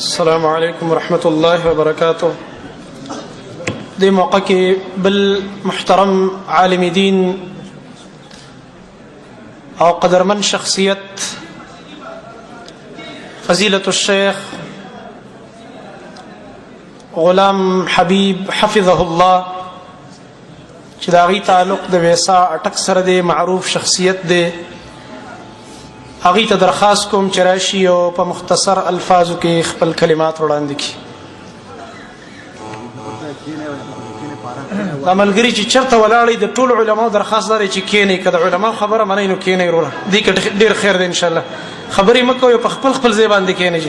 السلام علیکم ورحمۃ اللہ وبرکاتہ. دې موقع کې بل محترم عالم دین او قدرمن شخصیت فضیلت الشیخ غلام حبیب حفظه الله چې د هغې تعلق د ویسا اټک سره دی، معروف شخصیت دی، هغې ته درخواست کوم چې راشي او په مختصر الفاظو کې خپل کلمات وړاندې کړي. دا ملګري چې چېرته ولاړئ د ټولو علماو درخواست دا دی چې کښېنئ، که د علماو خبره منئ نو کښېنئ وروره، دې کې ډېر خیر دی انشاءالله. خبرې مه کوئ، په خپل خپل ځای باندې کښېنئ.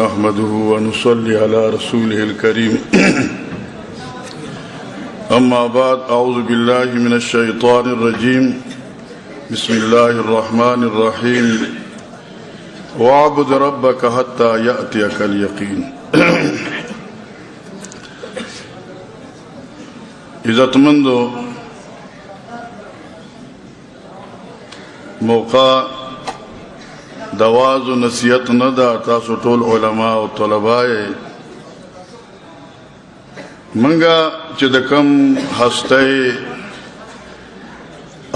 نحمده ونصلي على رسوله الكريم. أما بعد، أعوذ بالله من الشيطان الرجيم. بسم الله الرحمن الرحيم. واعبد ربك حتى يأتيك اليقين. عزتمندو، موقع دواز و نصیحت نه ده، تاسو ټول علما او طلبا یې. منګه چې د کم هسته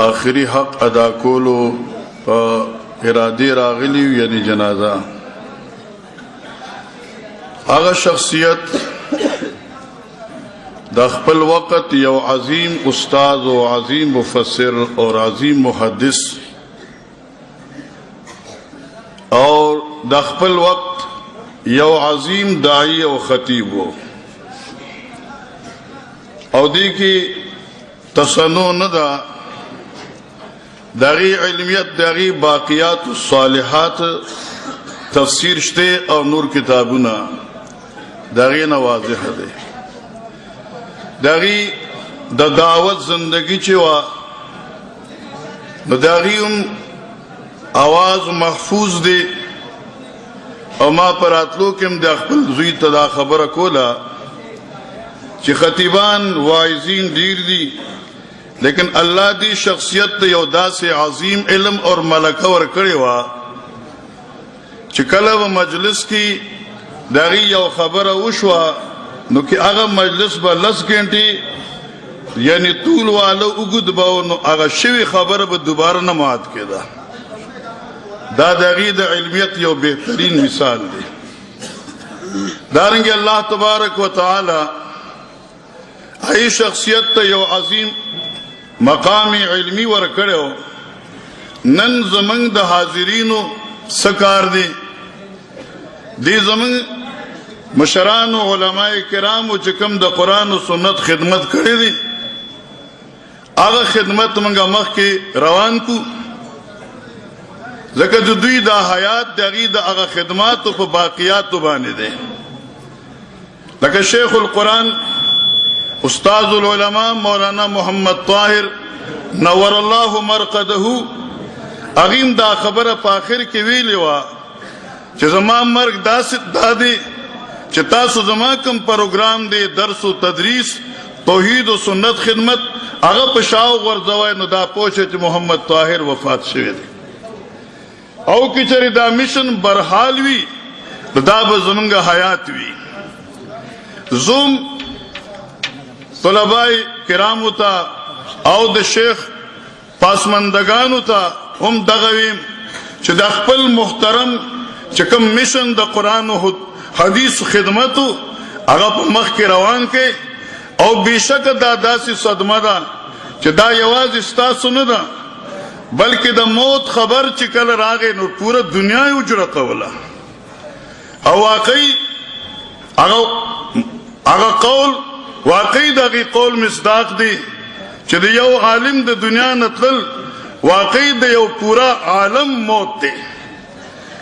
آخري حق ادا کولو په ارادې راغلی یعنی جنازه، هغه شخصیت د خپل وخت یو عظیم استاد او عظیم مفسر او عظیم محدث اور د خپل وخت یو عظیم داعی او خطیب وو، او دی کی تصنع نه ده، دغی علمیت دغی باقیات الصالحات تفسیر شته او نور کتابونه دغی نه واضح ده. دغی د دعوت زندگی چې وا نو دغی هم آواز محفوظ دی، او ما پراتلو کم د خپل زوی ته دا خبره کوله چې خطیبان واعظین ډیر دي، لیکن الله دی شخصیت ته یو داسې عظیم علم اور ملکه ورکړې وه چې کله به مجلس کې دغې یو خبره وشوه نو کې هغه مجلس به 10 ګنټې یعنی طول واله اوږد به و، نو هغه شوې خبره به دوباره نه مات کېده. دا دغې د علمیت یو بهترین مثال دی. دارنګه الله تبارک وتعالی ای شخصیت ته یو عظیم مقام علمی ورکړو. نن زمنګ د حاضرینو سکار دی، دی زمنګ مشران او علماء کرام چې کوم د قرآن او سنت خدمت کړی دی، هغه خدمت موږ مخکې روان کو، ځکه د دوی دا حیات دغې د هغه خدماتو په باقیاتو باندې دی. لکه شیخ القرآن استاذ العلماء مولانا محمد طاهر نور الله مرقده، اغیم دا خبره په آخر کې ویلې وه چې زما مرګ داسې دا دی چې تاسو زما کوم پروګرام دی درس و تدریس توحید و سنت خدمت هغه په شاو غورځوئ، نو دا پوښه چې محمد طاهر وفات شوی دی. او که چېرې دا میشن برحال وي دا به زمونږ حیات وي. زوم طلباء کرامو ته او د شیخ پاسماندگانو ته هم دغه ویم چې د خپل محترم چې کوم میشن د قرآن او حدیث خدمتو هغه په مخ کې روان کړي، او بېشکه دا داسې صدمه ده چې دا یوازې ستاسو نه ده، بلکې د موت خبر چې کله راغی نو پوره دنیا یې اجره کوله. او واقعي هغه قول واقعي دغه قول مصداق دی چې د یو عالم د دنیا نه تلل واقعي د یو پورا عالم موت دی.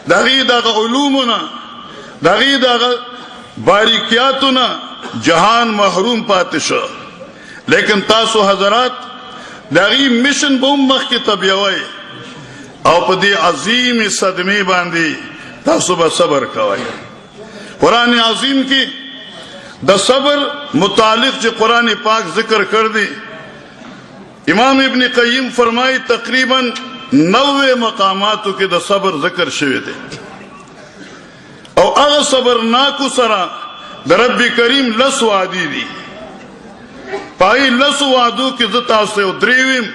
دغه علومونه دغه باریکیاتونه جهان محروم پاتې شو، لیکن تاسو حضرات دغه میشن به مخکې تبیوئ او په دې عظیم صدمې باندې تاسو به صبر کوئ. قرآن عظیم کې د صبر متعلق چې قرآن پاک ذکر کړ دی امام ابن قیم فرمائی تقریباً 90 مقاماتو کې د صبر ذکر شوی دی او هغه صبر ناکو سره د رب کریم لس وعدی دي پای لس وعدو کې د تاسو یو دریویم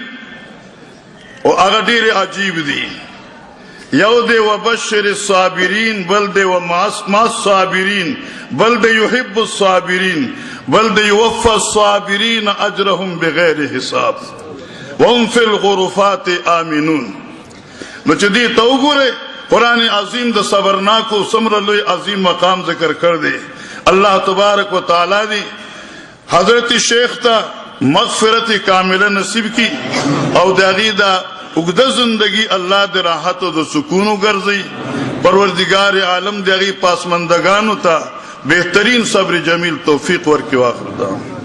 او هغه ډیر عجیب دي یو دی وبشر الصابرین بل دی ومع الصابرین بل دی يحب الصابرین بل دی يوفى الصابرین اجرهم بغیر حساب وهم فی الغرفات آمنون نو چې دی ته وګوره قرآن عظیم د صبرناکو څومره لوی عظیم مقام ذکر کړ دی الله تبارک و تعالی دی حضرت شیخ ته مغفرت کامله نصیب کی او داغی دا اگدہ زندگی اللہ دے راحت و دے سکونو گرزی پروردگار عالم داغی پاسمندگانو تا بہترین صبر جمیل توفیق ورکی واخر دا